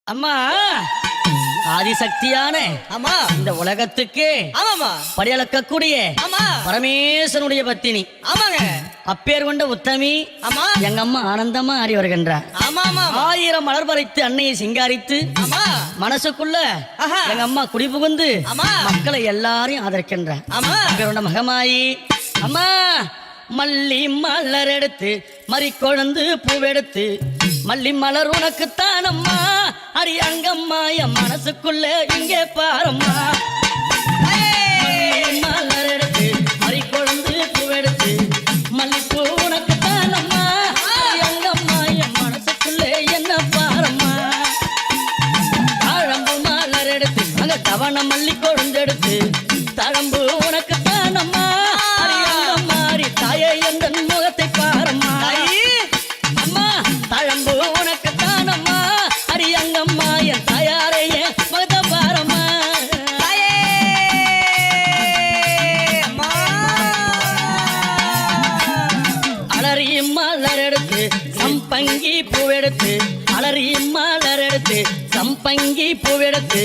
அம்மா ஆதிசக்தியான ஆமா இந்த உலகத்துக்கு ஆமாமா படியளக்கக்கூடிய ஆமா பரமேஸ்வரனுடைய பத்தினி ஆமாங்க அப்பேர் கொண்ட உத்தமி ஆமா எங்க அம்மா ஆனந்தமா ஆடி வருகின்றார். ஆமா ஆமா ஆயிரம் மலர் பறித்து அன்னையை சிங்காரித்து ஆமா மனசுக்குள்ள ஆஹா. எங்க அம்மா குடி புகுந்து ஆமா. மக்களை எல்லாரையும் ஆதரிக்கின்றார். ஆமா அப்பேர் மகமாயி அம்மா மல்லி மலர் எடுத்து மறி கொழுந்து பூவெடுத்து மல்லி மலர் உனக்குத்தான் அம்மா அடி அங்கம்மா என் மனசுக்குள்ள இங்கே பாரம்மா. மல்லி மலர் எடுத்து மறி கொழுந்து பூவெடுத்து மல்லிப்பூ உனக்குத்தான் அம்மா அடி அங்கம்மா என் மனசுக்குள்ள என்ன பாரம்மா. தாழம்பு மலர் எடுத்து அங்க தவண மல்லி கொழுந்தெடுத்து தழம்பு உனக்குத்தான் அம்மா அடி அங்கம்மா அடி தாயே எந்த முகத்தை பாரம்மா. அம்மா தழம்பு உனக்குத்தான் அம்மா அடி அங்கம்மா என் தாயாரைய முகத்தை பாரம்மா. அலறி மலர் எடுத்து சம்பங்கி பூவெடுத்து அலறி மலர் எடுத்து சம்பங்கி பூவெடுத்து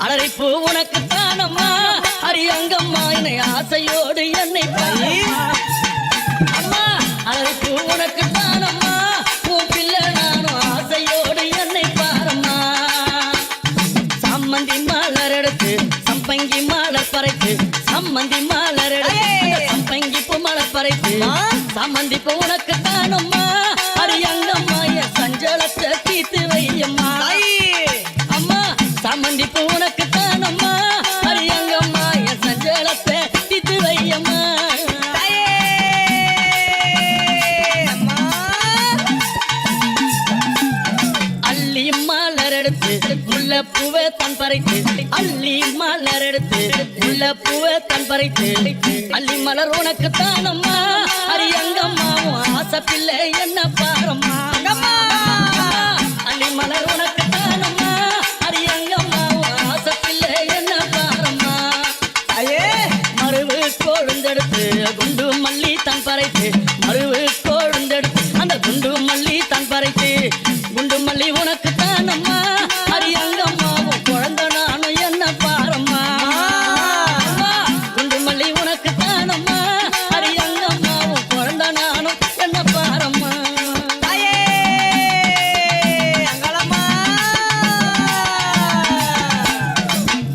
அலறி பூ உனக்குத்தான் அம்மா அடி அங்கம்மா என்னை ஆசையோடு என்னை பாரம்மா. அம்மா அலறி பூ உனக்குத்தான் அம்மா உன் பிள்ளை நானும் ஆசையோடு என்னை பாரம்மா. சம்மந்தி மலர் எடுத்து சம்பங்கி மலர் பறைத்து சம்மந்தி மலர் எடுத்து சம்பங்கி பூ மலர் பறைத்து சம்மந்தி பூ உனக்குத்தான் அம்மா அடி அங்கம்மா என் சஞ்சலத்தை தீர்த்து வையம்மா. அம்மா சம்மந்தி பூ உனக்குத்தான் அம்மா அடி அங்கம்மா என் சஞ்சலத்தை தீர்த்து வையம்மா. அள்ளி மலர் எடுத்து முல்லை பூவை தன் பறைத்து அள்ளி மலர் எடுத்து முல்லை பூவை தன் பறைத்து அள்ளி மலர் உனக்குத்தான் அம்மா அடி அங்கம்மா உன் ஆசை பிள்ளை என்ன பாரம்மா. அள்ளி மலர் உனக்குத்தான் அம்மா அடி அங்கம்மா உன் ஆசை பிள்ளை என்ன பாரம்மா. மருவு கொழுந்தெடுத்து குண்டு மல்லி தன் பறைத்து மருவு கொழுந்தெடுத்து அந்த குண்டு மல்லி தன் பறைத்து குண்டு மல்லி உனக்குத்தான் அம்மா அடி அங்கம்மா உன் குழந்தை நானும் என்ன பாரம்மா. அம்மா, குண்டு மல்லி உனக்குத்தான் அம்மா அடி அங்கம்மா உன் குழந்தை நானும் என்ன பாரம்மா.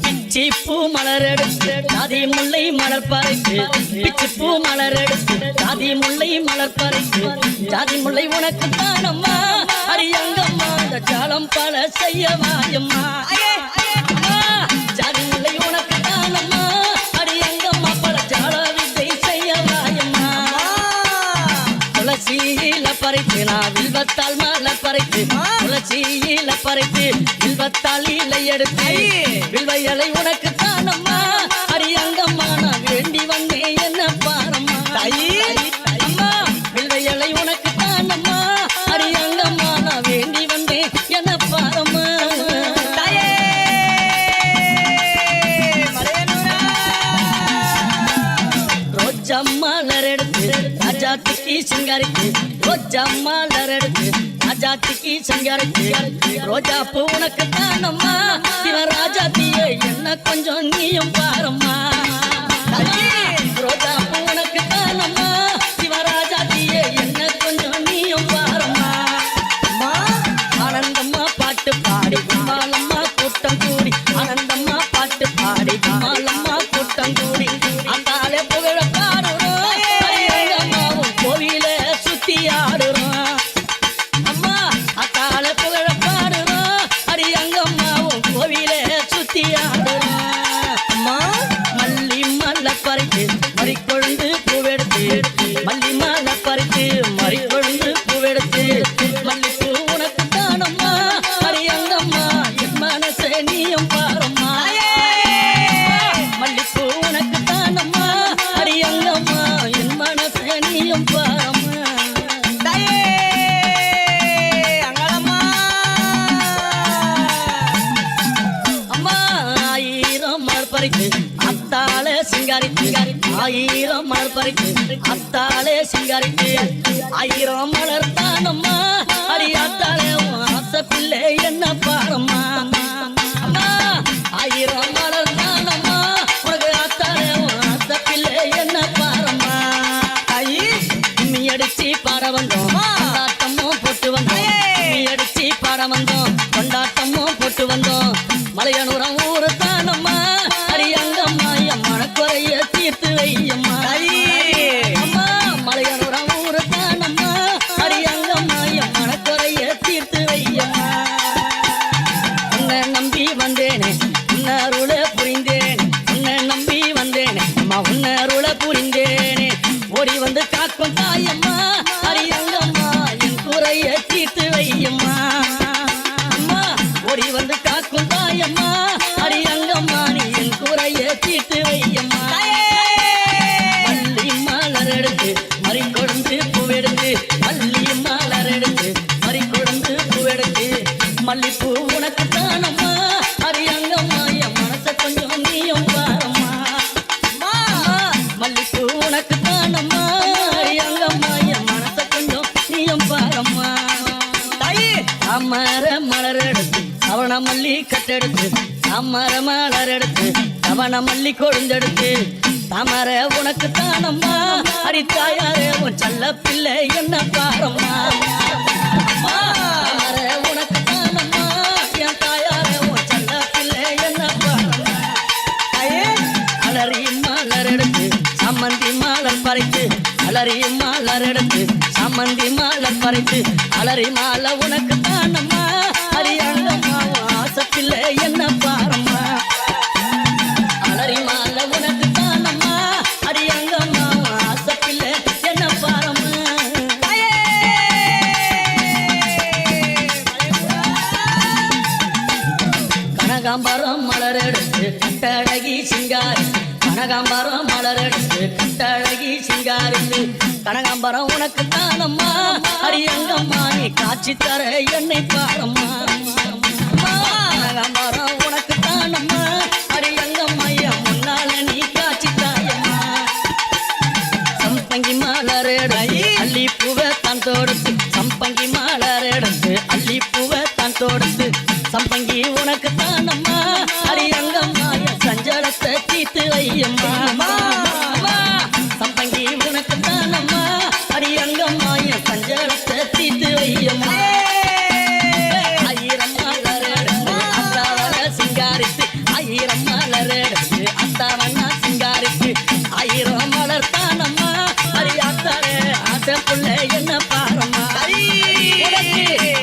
பிச்சி பூ மலர் எடுத்து ஜாதி முல்லை மலர் பறைத்து பிச்சி பூ மலர் எடுத்து ஜாதி முல்லை மலர் பறைத்து ஜாதி முல்லை உனக்குத்தான் அம்மா அடி அங்கம்மா இந்த ஜாலம் பல செய்ய வாயம்மா. அம்மா, ஜாதி முல்லை உனக்குத்தான் அம்மா அடி அங்கம்மா பல ஜால வித்தை செய்ய வாயம்மா. துளசியில பறைத்து நான் வில்வத்தால் மலர் பறைத்து துளசியில பறைத்து வில்வத்தால் இலை எடுத்து வில்வையலை உனக்குத்தான் அம்மா அடி அங்கம்மா நான் வேண்டி வந்தேன் என்ன பாரம்மா. அம்மா வில்வையலை உனக்குத்தான் அம்மா அடி அங்கம்மா நான் வேண்டி வந்தேன் என்ன பாரம்மா. ரோஜா மலர் எடுத்து ராஜாத்திக்கு சிங்காரித்து ரோஜா மலர் எடுத்து ராஜாத்திக்கு சிங்காரித்து ரோஜா பூ உனக்குத்தான் அம்மா சிவராஜாத்தியே என்ன கொஞ்சம் நீயும் பாரம்மா. ரோஜா பூ உனக்குத்தான் அம்மா சிவராஜாத்தியே என்ன கொஞ்சம் நீயும் பாரம்மா. ஆனந்தம்மா பாட்டு பாடி கும்மாலம்மா கூட்டம் கூடி ஆனந்தம்மா பாட்டு பாடி கும்மாலம்மா கூட்டம் கூடி அந்தாலே புகழ பாடுறோம் அம்மாவும் கோவில சுத்தி ஆடுறோம். அம்மா அத்தாலே புகழ பாடுறோம் அடி அங்கம்மாவும் கோவில சுத்தி ஆடுறோம். அம்மா மல்லி மல்ல பறித்து மறி கொழுந்து பூவெடுத்து மல்லி மல்ல பறித்து மறி கொழுந்து பூவெடுத்து மல்லிப்பூ உனக்குத்தான் அம்மா அடி அங்கம்மா என் மனசே நீயும் பாரம்மா. மல்லிப்பூ உனக்குத்தான் அம்மா அடி அங்கம்மா என் மனசே நீயும் பாரம்மா. அம்மா ஆயிரம் மலர் பறித்து அத்தாலே சிங்காரித்து ஆயிரம் மலர் பறித்து அத்தாலே சிங்காரித்து ஆயிரம் மலர் தானம்மா அடி அத்தாலே ஆசை பிள்ளை என்ன பாரம்மா. கொண்டாட்டமும் போட்டு வந்தோம் மலையனூரம் ஊரு தானம்மா அடியங்கம்மா என் மனக்குறைய தீர்த்து வையம்மா அம்மா மலையனூரம் ஊரு தானம்மா அடியங்கம்மா என் மனக்குறைய தீர்த்து வையம்மா உன்னை நம்பி வந்தேனே உன்னருள புரிந்தேன் உன்னை நம்பி வந்தேனே அம்மா உன்னருள புரிந்தேனே ஓடி வந்து காக்கும் தாயம்மா அரியங்கம்மா என் குறைய தீர்த்து வையம்மா அம்மா ஓடி வந்து காக்கும் தாயம்மா அரியங்கம்மா நீ என் குறைய தீர்த்து வையம்மா மல்லி மலர் எடுத்து மறி கொழுந்து பூவெடுத்து மல்லி மலர் எடுத்து மறி கொழுந்து பூவெடுத்து மல்லிப்பூ உனக்கு தானம்மா அரியங்கம்மா என் மனச கொஞ்சம் நீயும் பாரம்மா மல்லிப்பூ உனக்கு தானம்மா அரியங்கம்மா என் மனச கொஞ்சம் நீயும் பாரம்மா தாமர மலர் எடுத்து சவண மல்லி கட்டெடுத்து தாமர மலர் எடுத்து சவண மல்லி கொழுந்தெடுத்து தாமர உனக்கு தானம்மா அடி தாயாரே உன் செல்ல பிள்ளை என்ன பாரம்மா தாமர உனக்கு தானம்மா என் தாயாரே உன் செல்ல பிள்ளை என்ன பாரம்மா அலறி மலர் எடுத்து சம்மந்தி மலர் பறித்து அலறி மலர் எடுத்து சம்மந்தி மலர் பறித்து அலறி மாலை உனக்கு தானம்மா அரியங்கம்மா ஆசப்பில்லை என்ன பாரம்மா அலறி மாலை உனக்கு தானம்மா அரியங்கம்மா ஆசப்பில்லை என்ன பாரம்மா கனகாம்பரம் மலர் எடுத்து கட்டழகி சிங்காரி கனகாம்பரம் மலர் எடுத்து கட்டழகி சிங்காரித்து கனகாம்பரம் உனக்கு தானம்மா அரியங்கம்மா நீ காட்சி தர என்னை பாரம்மா கனகாம்பரம் உனக்கு தானம்மா அரியங்கம்மா என் முன்னால நீ காட்சி தாயம்மா சம்பங்கி மலர் எடுத்து அள்ளி பூவை தான் தொடுத்து சம்பங்கி மலர் எடுத்து அள்ளி பூவை தான் தொடுத்து சம்பங்கி உனக்கு தானம்மா அரியங்கம்மா என் சஞ்சலத்தை தீர்த்து வையம்மா சம்பங்கி உனக்கு தானம்மா அரியங்கம்மா என் சஞ்சலத்தை தீர்த்து வையம்மா ஆயிரம் மலர் எடுத்து அத்தாவன சிங்காரித்து ஆயிரம் மலர் எடுத்து அத்தாவன சிங்காரித்து ஆயிரம் மலர் தானம்மா அரியாத்தாரே ஆசை புள்ள என்ன பாரம்மா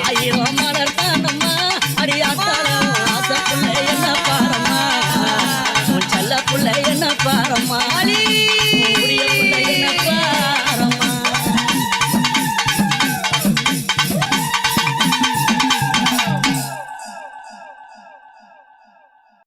ஆயிரம் மலர் தானம்மா அரியாத்தாரே ஆசை புள்ள என்ன பாரம்மா உன் செல்ல புள்ள என்ன பாரம்மா